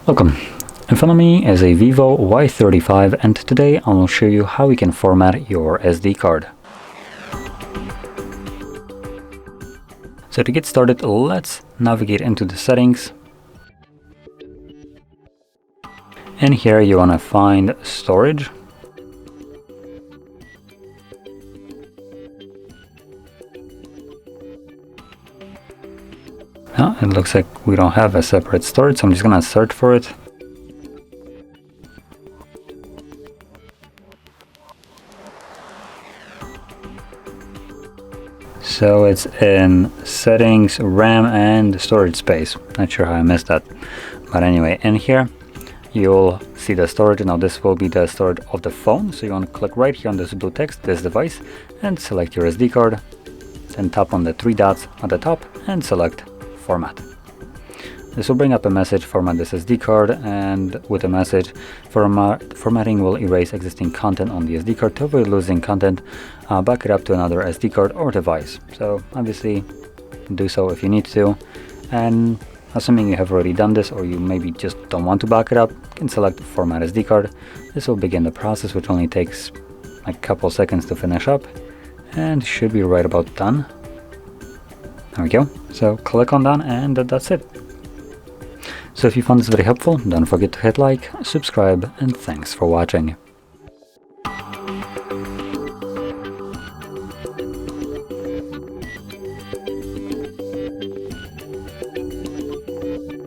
Welcome. In front of me is a VIVO Y35 and today I will show you how you can format your SD card. So to get started, let's navigate into the settings. In here you want to find storage. Now, it looks like we don't have a separate storage, so I'm just going to search for it. So it's in settings, RAM and storage space. Not sure how I missed that. But anyway, in here you'll see the storage. Now this will be the storage of the phone. So you want to click right here on this blue text, this device, and select your SD card. Then tap on the three dots at the top and select format. This will bring up a message, format this SD card, and with a message, formatting will erase existing content on the SD card. To avoid losing content, back it up to another SD card or device. So obviously do so if you need to, and assuming you have already done this or you maybe just don't want to back it up, you can select format SD card. This will begin the process, which only takes a couple seconds to finish up and should be right about done. There we go. So click on done and that's it. So if you found this very helpful, don't forget to hit like, subscribe, and thanks for watching.